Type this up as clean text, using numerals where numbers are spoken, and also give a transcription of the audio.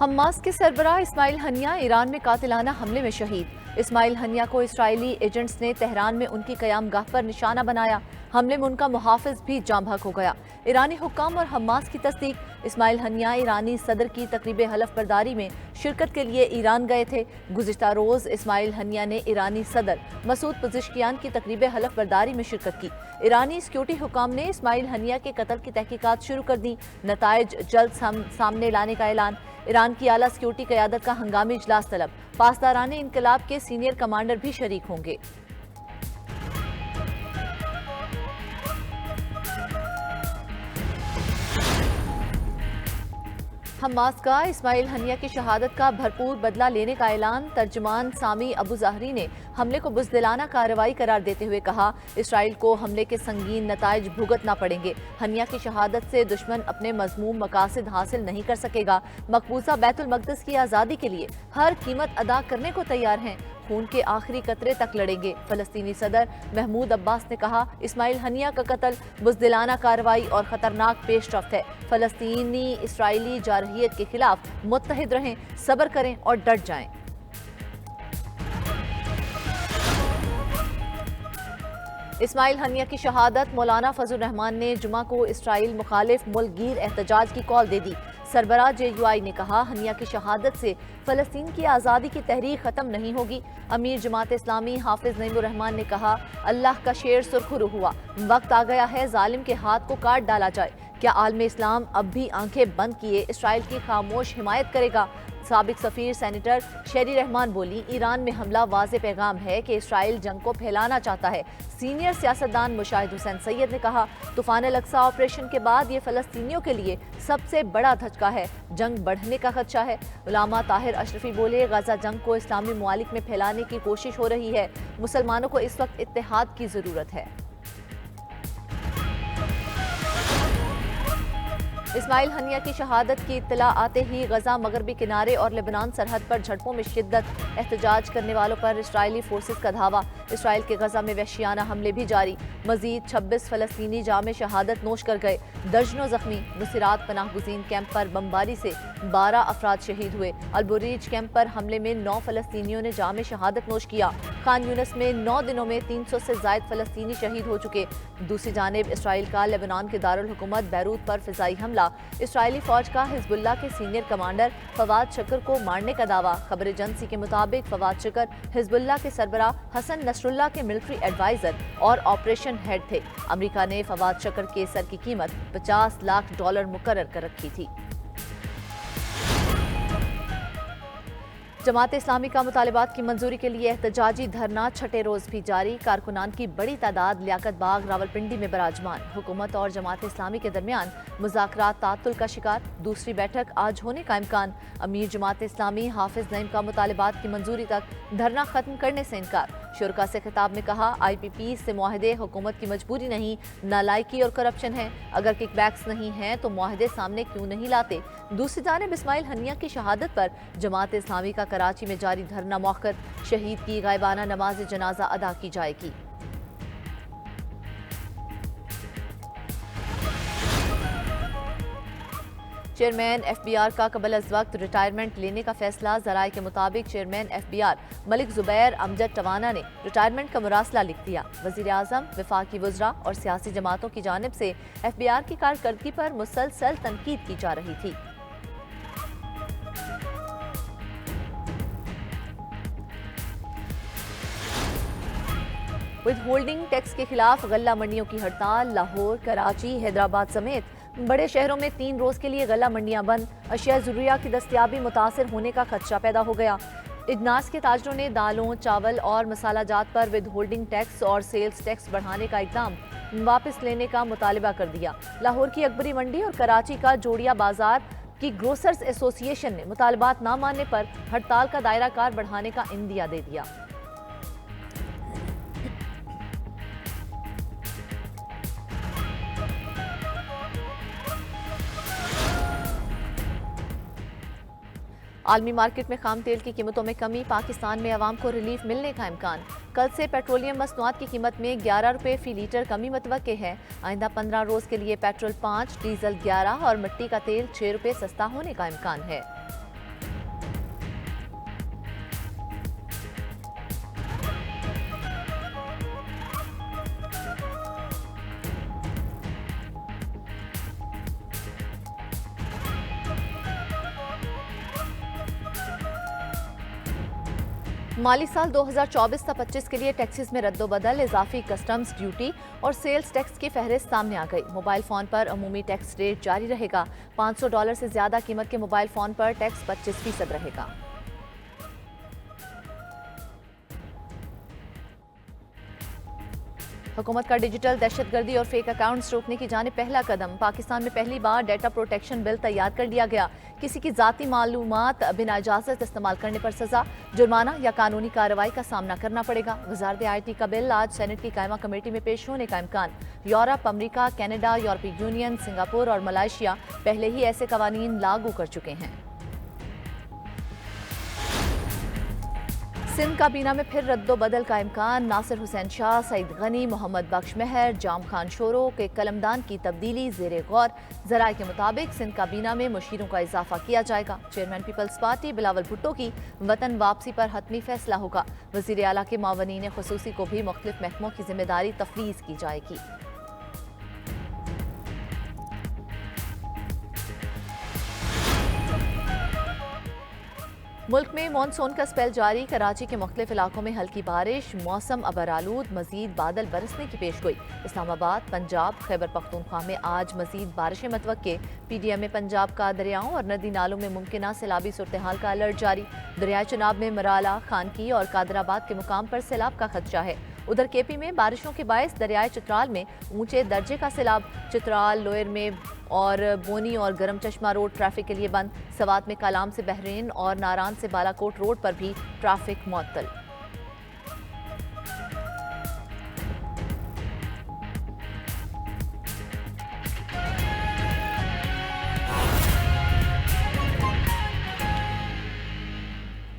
Hamas के सरबराह Ismail Haniyeh Iran में कातिलाना हमले में शहीद। इस्माइल हनिया को इसराइली एजेंट्स ने तेहरान में उनकी कयामगाह पर निशाना बनाया। हमले में उनका मुहाफिज भी जाँ बहक हो गया। ईरानी हुक्काम और हमास की तस्दीक। इस्माइल हनिया ईरानी सदर की तकरीब हलफ बर्दारी में शिरकत के लिए ईरान गए थे। गुज़िश्ता रोज इस्माइल हनिया ने ईरानी सदर मसूद पज़ेश्कियान की तकरीब हलफ बर्दारी में शिरकत की। ईरानी सिक्योरिटी हुक्काम ने इस्माइल हनिया के कत्ल की तहकीकात शुरू कर दी। नताइज जल्द सामने लाने का ऐलान। ईरान की आला सिक्योरिटी क़यादत का हंगामी इजलास तलब। पासदारान इनकलाब के सीनियर कमांडर भी शरीक होंगे। हमास का इस्माइल हनिया की शहादत का भरपूर बदला लेने का ऐलान। तर्जुमान सामी अबू ज़ाहरी ने हमले को बुज़दिलाना कार्रवाई करार देते हुए कहा, इसराइल को हमले के संगीन नताइज भुगतना पड़ेंगे। हनिया की शहादत से दुश्मन अपने मज़मूम मकासद हासिल नहीं कर सकेगा। मकबूजा बैतुल मक़दस की आज़ादी के लिए हर कीमत अदा करने को तैयार हैं। खून के आखिरी कतरे तक लड़ेंगे। फ़लस्तीनी सदर महमूद अब्बास ने कहा, इस्माइल हनिया का कत्ल बुज़दिलाना कार्रवाई और ख़तरनाक पेशरफ्त है। फ़लस्तीनी इसराइली जारहियत के खिलाफ मुत्तहिद रहें, सब्र करें और डट जाएं। इस्माइल हनिया की शहादत। मौलाना फजल रहमान ने जुमा को इसराइल मुखालिफ मुल्कगीर एहतजाज की कॉल दे दी। सरबराह JUI ने कहा, हनिया की शहादत से फ़लस्तीन की आज़ादी की तहरीक ख़त्म नहीं होगी। अमीर जमात इस्लामी हाफिज नईमुर रहमान ने कहा, अल्लाह का शेर सुरखरू हुआ, वक्त आ गया है जालिम के हाथ को काट डाला जाए। क्या आलम इस्लाम अब भी आंखें बंद किए इसराइल की खामोश हिमायत करेगा? साबिक सफ़ीर सेनेटर शेरी रहमान बोली, ईरान में हमला वाज़े पैगाम है कि इसराइल जंग को फैलाना चाहता है। सीनियर सियासतदान मुशाहिद हुसैन सैयद ने कहा, तूफान अल-अक्सा ऑपरेशन के बाद ये फ़लस्तीनियों के लिए सबसे बड़ा धचका है, जंग बढ़ने का खदशा है। उलामा ताहिर अशरफी बोले, गजा जंग को इस्लामी ममालिक में फैलाने की कोशिश हो रही है। मुसलमानों को इस वक्त इत्तेहाद की ज़रूरत है। इस्माइल हनिया की शहादत की इत्तला आते ही गजा मगरबी किनारे और लेबनान सरहद पर झड़पों में शिद्दत। एहतजाज करने वालों पर इसराइली फोर्सेस का धावा। इसराइल के गजा में वहशियाना हमले भी जारी। मजीद 26 फ़लस्तीनी जाम शहादत नोश कर गए, दर्जनों जख्मी। नुसरात पनाह गुज़ीन कैंप पर बमबारी से 12 अफराद शहीद हुए। अलबुरीज कैंप पर हमले में 9 फ़लस्तीनियों ने जाम शहादत नोश किया। खान यूनिस में 9 दिनों में 300 से ज़ायद फ़लस्तीनी शहीद हो चुके। दूसरी जानिब इसराइल का लेबनान के दारुल हुकूमत बैरूत पर फ़िज़ाई हमला। इसराइली फौज का हिजबुल्लाह के सीनियर कमांडर फवाद शकर को मारने का दावा। खबर एजेंसी के मुताबिक फवाद शकर हिजबुल्लाह के सरबराह हसन नसरुल्लाह के मिलिट्री एडवाइजर और ऑपरेशन हेड थे। अमेरिका ने फवाद शकर के सर की कीमत $50 लाख मुकर्रर कर रखी थी। जमात इस्लामी का मुतालिबात की मंजूरी के लिए एहतजाजी धरना छठे रोज भी जारी। कारकुनान की बड़ी तादाद लियाकत बाग रावलपिंडी में बराजमान। हुकूमत और जमात इस्लामी के दरमियान मुज़ाकरात तातुल का शिकार। दूसरी बैठक आज होने का इम्कान। अमीर जमात इस्लामी हाफिज नईम का मुतालिबात की मंजूरी तक धरना खत्म करने से इनकार। शुरका से खिताब में कहा, IPP से मुआहदे हुकूमत की मजबूरी नहीं, नालायकी और करप्शन है। अगर किकबैक्स नहीं हैं तो मुआहदे सामने क्यों नहीं लाते? दूसरी जानिब इस्माइल हनिया की शहादत पर जमात इस्लामी का कराची में जारी धरना मौखर। शहीद की गायबाना नमाज जनाजा अदा की जाएगी। चेयरमैन FBR का कबल अज़ वक्त रिटायरमेंट लेने का फैसला। ज़राए के मुताबिक चेयरमैन FBR मलिक ज़ुबैर अमजद टवाना ने रिटायरमेंट का मुरासला लिख दिया। वज़ीर आज़म, वफाकी वज़रा और सियासी जमातों की जानिब से FBR की कारकर्दगी पर मुसलसल तनकीद की जा रही थी। विद होल्डिंग टैक्स के खिलाफ गल्ला मंडियों की हड़ताल। लाहौर, कराची, हैदराबाद समेत बड़े शहरों में 3 रोज के लिए गल्ला मंडियां बंद। अशिया ज़रूरिया की दस्तयाबी मुतासर होने का खदशा पैदा हो गया। इजनास के ताजरों ने दालों, चावल और मसाला जात पर विद होल्डिंग टैक्स और सेल्स टैक्स बढ़ाने का इक़दाम वापस लेने का मुतालबा कर दिया। लाहौर की अकबरी मंडी और कराची का जोड़िया बाजार की ग्रोसर्स एसोसिएशन ने मुतालबात ना मानने पर हड़ताल का दायरा कार बढ़ाने का इंदिया दे दिया। आलमी मार्केट में खाम तेल की कीमतों में कमी। पाकिस्तान में अवाम को रिलीफ मिलने का इम्कान। कल से पेट्रोलियम मसनूआत की कीमत में 11 रुपये फी लीटर कमी मतवक्के है। आइंदा 15 रोज के लिए पेट्रोल 5, डीजल 11 और मिट्टी का तेल 6 रुपये सस्ता होने का इम्कान है। माली साल 2024-25 के लिए टैक्सेस में रद्दोबदल, इजाफी कस्टम्स ड्यूटी और सेल्स टैक्स की फहरिस्त सामने आ गई। मोबाइल फोन पर अमूमी टैक्स रेट जारी रहेगा। $500 से ज्यादा कीमत के मोबाइल फोन पर टैक्स 25% रहेगा। हुकूमत का डिजिटल दहशतगर्दी और फेक अकाउंट्स रोकने की जानिब पहला कदम। पाकिस्तान में पहली बार डेटा प्रोटेक्शन बिल तैयार कर लिया गया। किसी की जाती मालूमात बिना इजाजत इस्तेमाल करने पर सजा, जुर्माना या कानूनी कार्रवाई का सामना करना पड़ेगा। वजारत IT का बिल आज सेनेट की कायमा कमेटी में पेश होने का इम्कान। यूरोप, अमरीका, कनाडा, यूरोपीय यूनियन, सिंगापुर और मलेशिया पहले ही ऐसे कवानीन लागू कर चुके हैं। सिंध काबीना में फिर रद्दोबदल का इम्कान। नासिर हुसैन शाह, सईद गनी, मोहम्मद बख्श मेहर, जाम खान शोरो के कलमदान की तब्दीली ज़ेरे गौर। ज़राए के मुताबिक सिंध काबीना में मुशीरों का इजाफा किया जाएगा। चेयरमैन पीपल्स पार्टी बिलावल भुट्टो की वतन वापसी पर हतमी फैसला होगा। वज़ीर आला के मावनीन खुसूसी को भी मुख्तलिफ महकमों की जिम्मेदारी तफवीज़ की जाएगी। मुल्क में मानसून का स्पेल जारी। कराची के मुख्तलिफ इलाकों में हल्की बारिश, मौसम अबर आलूद, मजीद बादल बरसने की पेशगोई। इस्लामाबाद, पंजाब, खैबर पख्तूनख्वा में आज मजीद बारिशें मतवक्के। PDM में पंजाब का दरियाओं और नदी नालों में मुमकिन सैलाबी सूरत हाल का अलर्ट जारी। दरियाए चनाब में मराला, खानकी और कादराबाद के मुकाम पर सैलाब का खदशा है। उधर KP में बारिशों के बायस दरियाए चित्राल में ऊंचे दर्जे का सैलाब। चित्राल, लोयर में और बोनी और गरम चश्मा रोड ट्रैफिक के लिए बंद। सवात में कालाम से बहरीन और नारान से बालाकोट रोड पर भी ट्रैफिक मुअत्तल।